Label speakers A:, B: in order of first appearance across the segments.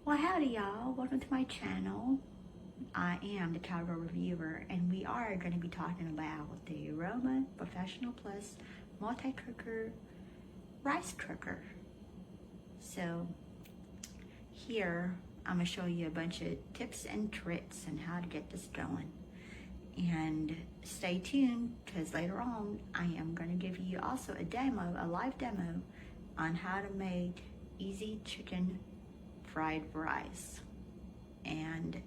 A: Well, howdy y'all, welcome to my channel. I am the Cowgirl Reviewer, and we are going to be talking about the Aroma Professional Plus Multi-Cooker Rice Cooker. So here I'm going to show you a bunch of tips and tricks on how to get this going. And stay tuned, because later on I am going to give you also a demo, a live demo on how to make easy chicken fried rice. And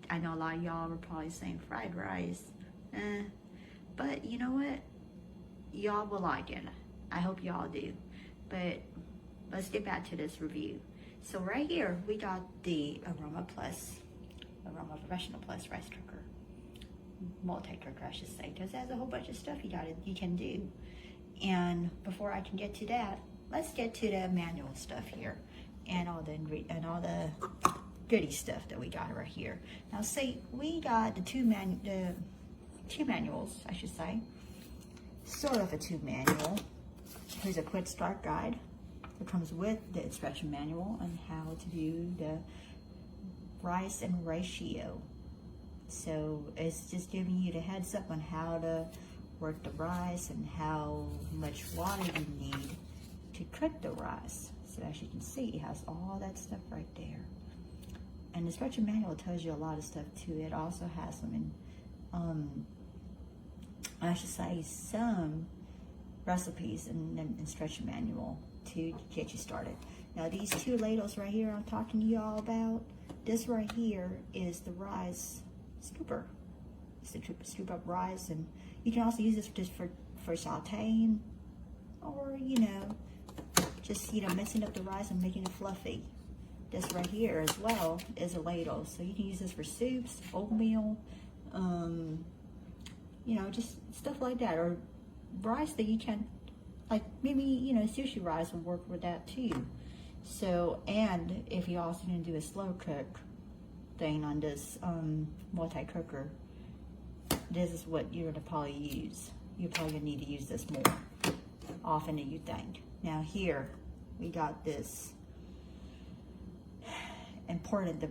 A: I know a lot of y'all were probably saying fried rice, but you know what? Y'all will like it. I hope y'all do. But let's get back to this review. So right here we got the Aroma Professional Plus Rice Cooker, multi-cooker I should say, because it has a whole bunch of stuff you can do. And before I can get to that, let's get to the manual stuff here and all the goody stuff that we got right here. Now see, we got the two manuals, I should say, sort of a two manual. Here's a quick start guide that comes with the instruction manual on how to do the rice and ratio. So it's just giving you the heads up on how to work the rice and how much water you need to cook the rice. So as you can see, it has all that stuff right there. And the instruction manual tells you a lot of stuff too. It also has some, I should say, some recipes in the instruction manual to get you started. Now these two ladles right here I'm talking to you all about, this right here is the rice scooper. It's to scoop up rice, and you can also use this just for sauteing, or just mixing up the rice and making it fluffy. This right here as well is a ladle, so you can use this for soups, oatmeal, just stuff like that, or rice that you can, like maybe sushi rice will work with that too. So, and if you also gonna do a slow cook thing on this multi-cooker, this is what you're gonna probably use. You're probably gonna need to use this more often than you think. Now here we got this important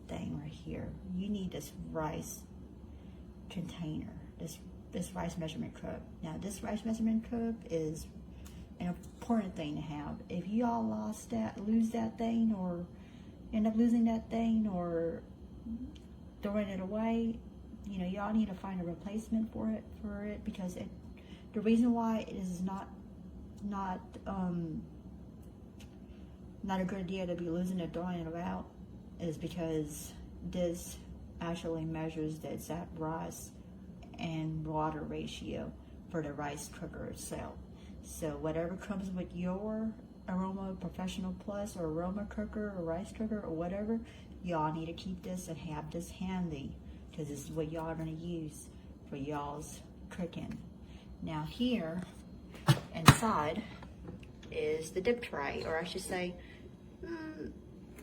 A: thing right here. You need this rice container, this rice measurement cup. Now this rice measurement cup is an important thing to have. If you all lose that thing, or end up losing that thing, or throwing it away, y'all need to find a replacement for it, because the reason why it is not a good idea to be losing it, throwing it out, is because this actually measures the exact rice and water ratio for the rice cooker itself. So whatever comes with your Aroma Professional Plus or Aroma cooker or rice cooker or whatever, y'all need to keep this and have this handy, because this is what y'all are going to use for y'all's cooking. Now here inside is the dip tray, or I should say,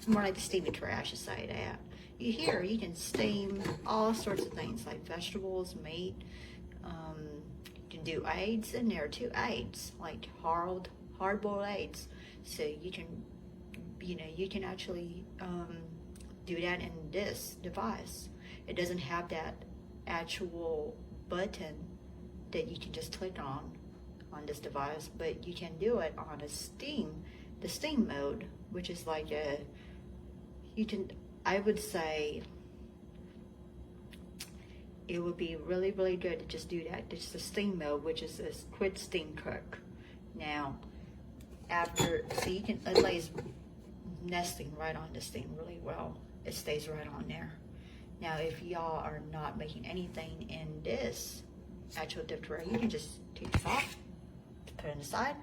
A: more like the steaming tray, I should say that. Here you can steam all sorts of things like vegetables, meat. You can do eggs in there too, eggs, like hard-boiled eggs. So you can actually do that in this device. It doesn't have that actual button that you can just click on this device, but you can do it on the steam mode, which is like I would say it would be really, really good to just do that. It's the steam mode, which is this quick steam cook. Now, it lays nesting right on this thing really well. It stays right on there. Now, if y'all are not making anything in this actual dip tray, you can just take this off, put it on the side.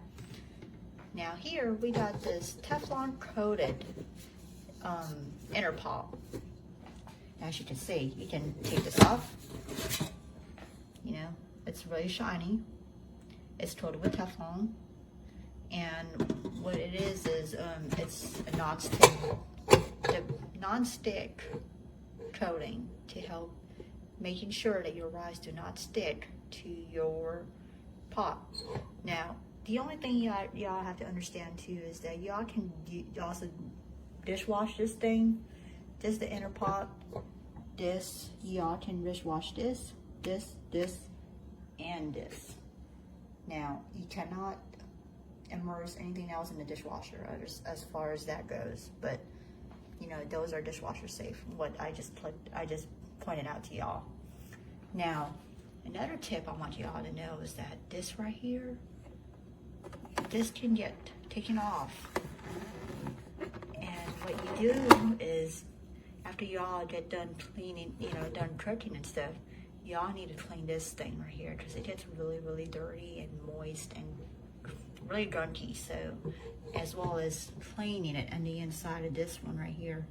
A: Now here we got this Teflon coated inner pot. As you can see, you can take this off. It's really shiny. It's coated with Teflon, and what it is it's a non-stick coating to help making sure that your rice do not stick to your pot. Now the only thing y'all have to understand too is that y'all can also dishwash this thing. This is the inner pot. This, y'all can dishwash this, and this. Now, you cannot immerse anything else in the dishwasher as far as that goes, but you know, those are dishwasher safe, what I just pointed out to y'all. Now, another tip I want y'all to know is that this right here, this can get taken off. And what you do is, after y'all get done cleaning, you know, done cooking and stuff, y'all need to clean this thing right here because it gets really, really dirty and moist and really gunky. So, as well as cleaning it on the inside of this one right here,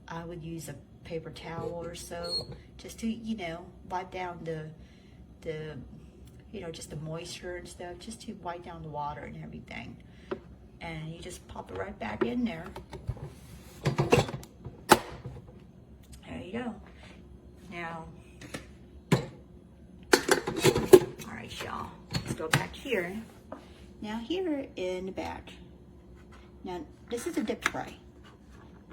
A: I would use a paper towel or so just to, you know, wipe down the you know, just the moisture and stuff, just to wipe down the water and everything. And you just pop it right back in there. There you go. Now, all right, y'all, let's go back here. Now here in the back, now this is a dip tray.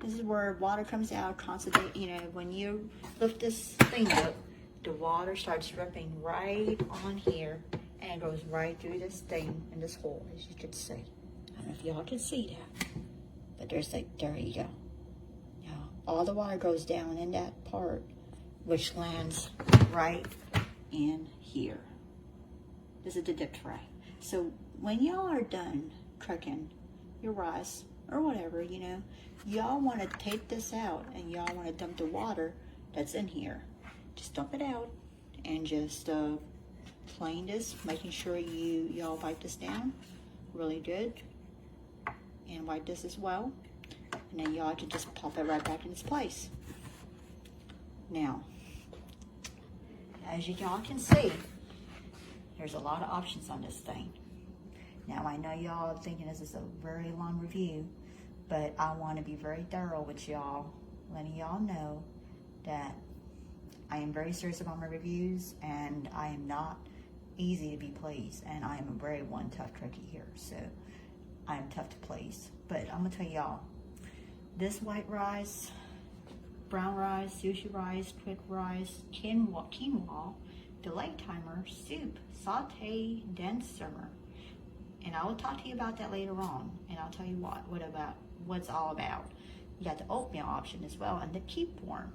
A: This is where water comes out constantly. You know, when you lift this thing up, the water starts dripping right on here and it goes right through this thing in this hole, as you can see. I don't know if y'all can see that, but there's like, there you go. Now, all the water goes down in that part, which lands right in here. This is the dip tray. So when y'all are done cooking your rice or whatever, you know, y'all want to take this out and y'all want to dump the water that's in here. Just dump it out and just clean this, making sure y'all wipe this down really good, and wipe this as well, and then y'all can just pop it right back in its place. Now, as y'all can see, there's a lot of options on this thing. Now, I know y'all are thinking this is a very long review, but I want to be very thorough with y'all, letting y'all know that I am very serious about my reviews, and I am not easy to be pleased, and I am a very one tough cookie here, so I am tough to please. But I'm gonna tell y'all, this white rice, brown rice, sushi rice, quick rice, quinoa, delay timer, soup, saute, then simmer. And I will talk to you about that later on, and I'll tell you what's all about. You got the oatmeal option as well, and the keep warm.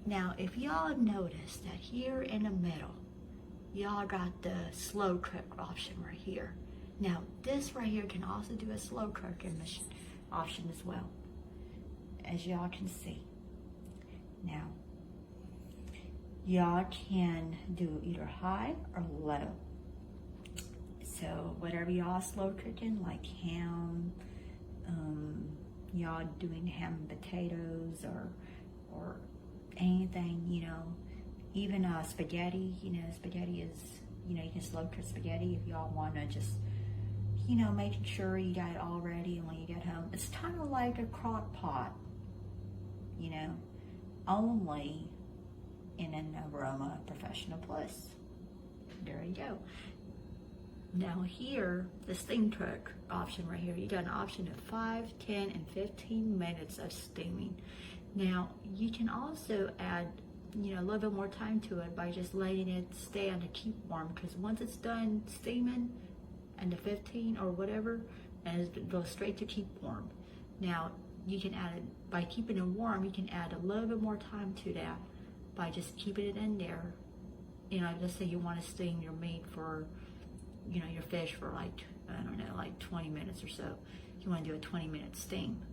A: Now, if y'all have noticed that here in the middle, y'all got the slow cook option right here. Now, this right here can also do a slow cooking option as well, as y'all can see. Now, y'all can do either high or low. So whatever y'all slow cooking, like ham, y'all doing ham and potatoes or anything, you know, even spaghetti, you know, spaghetti is, you know, you can slow cook spaghetti if y'all want to just, you know, making sure you got it all ready, and when you get home, it's kind of like a crock pot, you know, only in an Aroma Professional Plus. There you go. Now here, the steam cook option right here, you got an option of 5, 10, and 15 minutes of steaming. Now, you can also add, you know, a little bit more time to it by just letting it stay on the keep warm, because once it's done steaming and the 15 or whatever, and it goes straight to keep warm. Now, you can add it, by keeping it warm, you can add a little bit more time to that by just keeping it in there. You know, let's say you want to steam your meat for, you know, your fish for like, I don't know, like 20 minutes or so. You want to do a 20-minute steam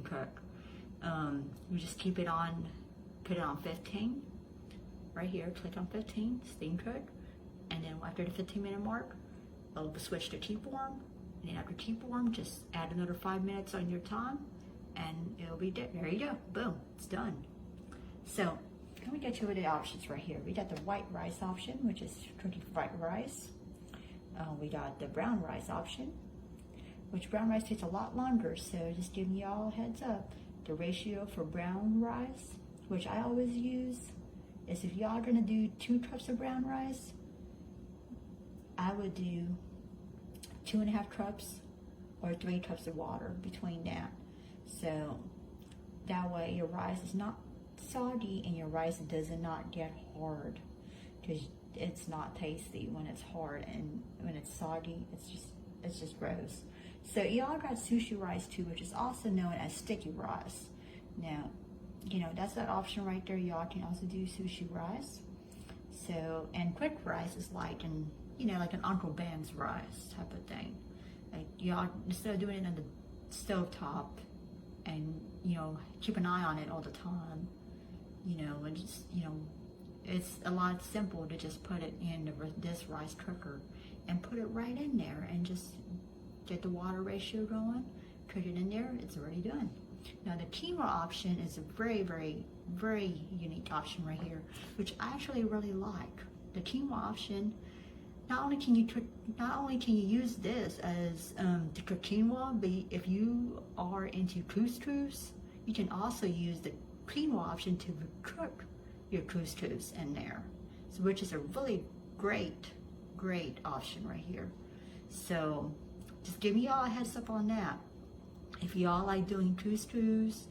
A: cook. You just keep it on, put it on 15, right here, click on 15, steam cook, and then after the 15-minute mark, it'll switch to keep warm, and then after keep warm, just add another 5 minutes on your time, and it'll be there. There you go, boom, it's done. So, let me get you with the options right here. We got the white rice option, which is cooking white rice. We got the brown rice option, which brown rice takes a lot longer, so just giving y'all a heads up. The ratio for brown rice, which I always use, is if y'all are gonna do 2 cups of brown rice, I would do 2.5 cups or 3 cups of water between that. So that way your rice is not soggy and your rice does not get hard, because it's not tasty when it's hard, and when it's soggy, it's just gross. So y'all got sushi rice too, which is also known as sticky rice. Now, you know, that's that option right there. Y'all can also do sushi rice. So, and quick rice is like an, you know, like an Uncle Ben's rice type of thing. Like y'all, instead of doing it on the stove top and, you know, keep an eye on it all the time, you know, and just, you know, it's a lot simple to just put it in this rice cooker and put it right in there and just get the water ratio going, put it in there, it's already done. Now the quinoa option is a very, very, very unique option right here, which I actually really like. The quinoa option, not only can you use this as to cook quinoa, but if you are into couscous, you can also use the quinoa option to cook your couscous in there, so which is a really great option right here. So just give me y'all a heads up on that. If y'all like doing couscous,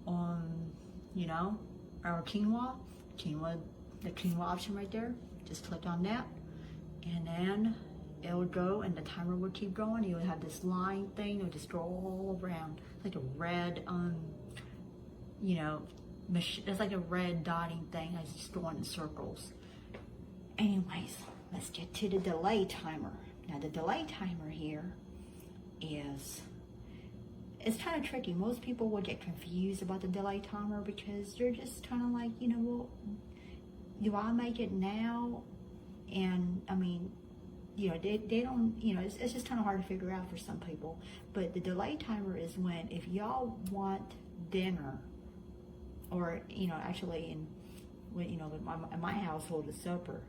A: you know, or quinoa, the quinoa option right there, just click on that, and then it will go, and the timer will keep going. You'll have this line thing that will just go all around, like a red, you know, it's like a red dotting thing that's just going in circles. Anyways, let's get to the delay timer. Now the delay timer here is, it's kind of tricky. Most people will get confused about the delay timer because they're just kind of like, you know, well, do I make it now? And I mean, you know, they don't, you know, it's just kind of hard to figure out for some people. But the delay timer is when, if y'all want dinner, or, you know, actually you know, in my household is supper.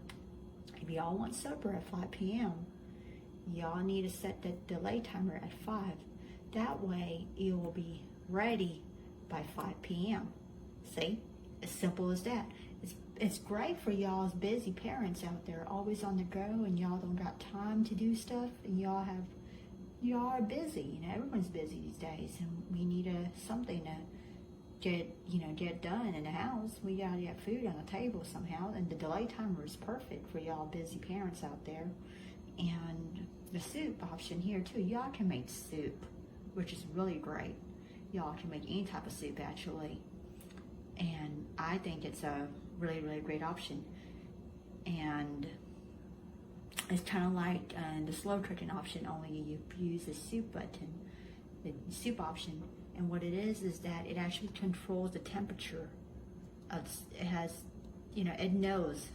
A: If y'all want supper at 5 p.m., y'all need to set the delay timer at 5. That way it will be ready by 5 p.m. See? As simple as that. It's great for y'all's busy parents out there, always on the go, and y'all don't got time to do stuff, and y'all are busy. You know, everyone's busy these days, and we need something to get done in the house. We gotta get food on the table somehow, and the delay timer is perfect for y'all busy parents out there. And the soup option here too, y'all can make soup, which is really great. Y'all can make any type of soup actually, and I think it's a really, really great option. And it's kind of like the slow cooking option, only you use the soup button, the soup option. And what it is that it actually controls the temperature of, it has, you know, it knows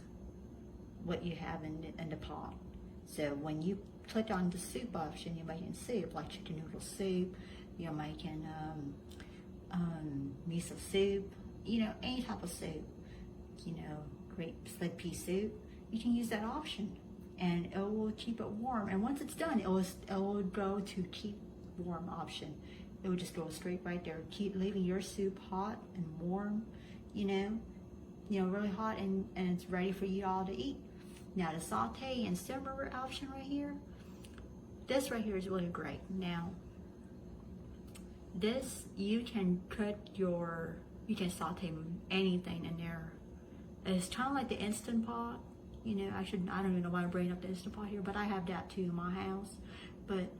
A: what you have in the pot. So when you click on the soup option, you're making soup, like chicken noodle soup, you're making miso soup, you know, any type of soup, you know, great split pea soup, you can use that option and it will keep it warm. And once it's done, it will go to keep warm option. It would just go straight right there. Keep leaving your soup hot and warm, you know, really hot, and it's ready for you all to eat. Now the saute and simmer option right here, this right here is really great. Now, this, you can saute anything in there. It's kind of like the Instant Pot, you know, I don't even know why I'm bringing up the Instant Pot here, but I have that too in my house. But,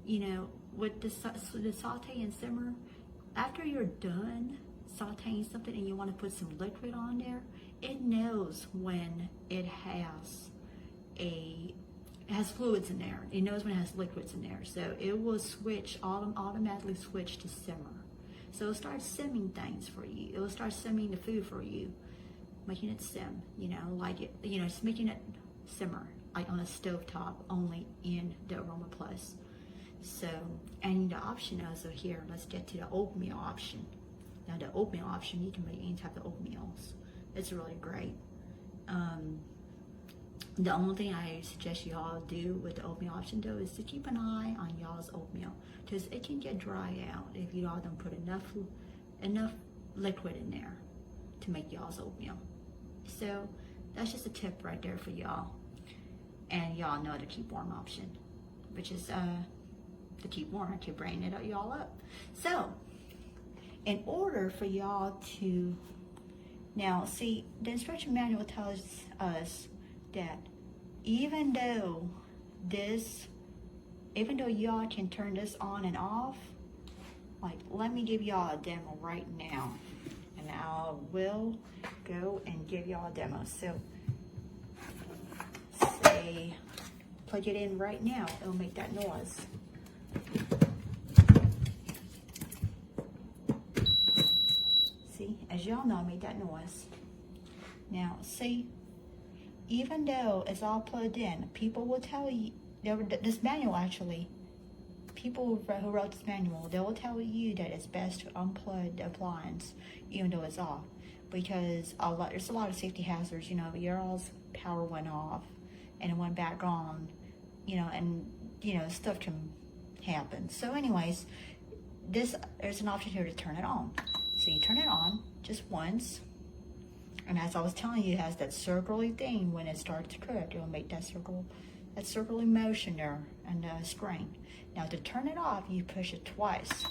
A: you know, with the saute and simmer, after you're done sauteing something and you want to put some liquid on there, it knows when it has fluids in there. It knows when it has liquids in there. So it will automatically switch to simmer. So it'll start simming things for you. It will start simming the food for you, making it sim, you know, like it, you know, it's making it simmer, like on a stovetop, only in the Aroma Plus. So, and the option also here, let's get to the oatmeal option. Now the oatmeal option, you can make any type of oatmeals. It's really great. The only thing I suggest you all do with the oatmeal option though is to keep an eye on y'all's oatmeal, because it can get dry out if you all don't put enough liquid in there to make y'all's oatmeal. So that's just a tip right there for y'all. And y'all know the keep warm option. which is to keep warm, to bring it y'all up. So, in order for y'all to, now see, the instruction manual tells us that even though y'all can turn this on and off, like, let me give y'all a demo right now, and I will go and give y'all a demo. So, say, plug it in right now, it'll make that noise. See, as y'all know, I made that noise. Now, see, even though it's all plugged in, people will tell you, this manual actually, people who wrote this manual, they will tell you that it's best to unplug the appliance even though it's off, because there's a lot of safety hazards. You know, your all's power went off and it went back on, you know, and you know, stuff can happen. So anyways, there's an option here to turn it on. So you turn it on just once, and as I was telling you, it has that circly thing. When it starts to cook, it will make that circly motion there and screen. Now to turn it off, you push it twice,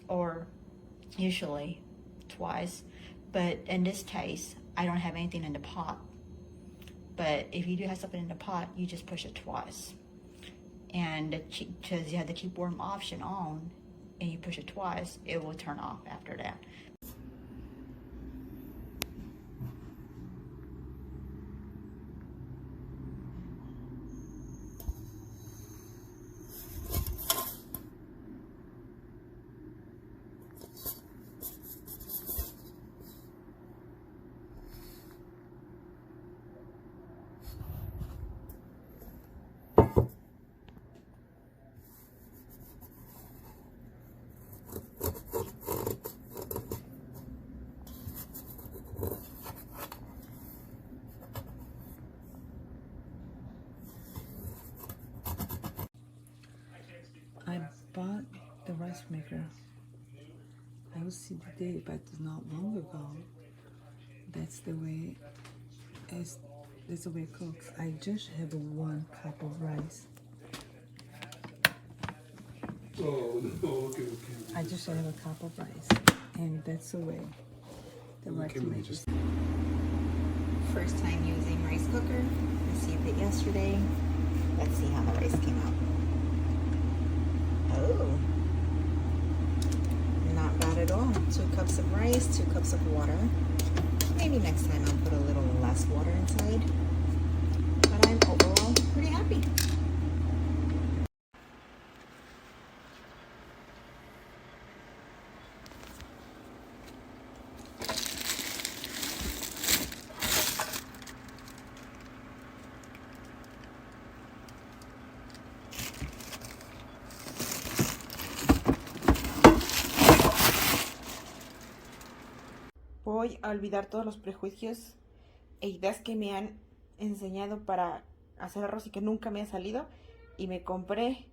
A: or usually twice, but in this case, I don't have anything in the pot. But if you do have something in the pot, you just push it twice. And because you have the keep warm option on, and you push it twice, it will turn off after that.
B: I bought the rice maker. I will see the day, but not long ago. That's the way it cooks. I just have 1 cup of rice.
C: Oh no, okay.
B: I just have a cup of rice, and that's the way the rice makes.
A: First time using rice cooker. Received it yesterday. Let's see how the rice came out. Oh, not bad at all. 2 cups of rice, 2 cups of water. Maybe next time I'll put a little less water inside. But I'm overall pretty happy.
D: Voy a olvidar todos los prejuicios e ideas que me han enseñado para hacer arroz y que nunca me ha salido, y me compré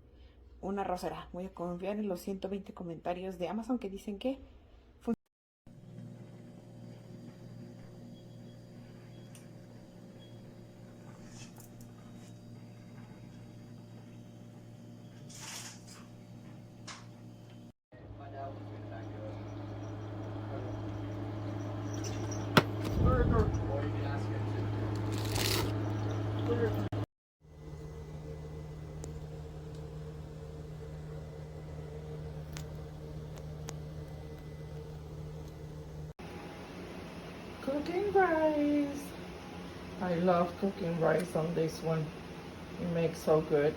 D: una arrocera. Voy a confiar en los 120 comentarios de Amazon que dicen que
E: cooking rice. I love cooking rice on this one. It makes so good.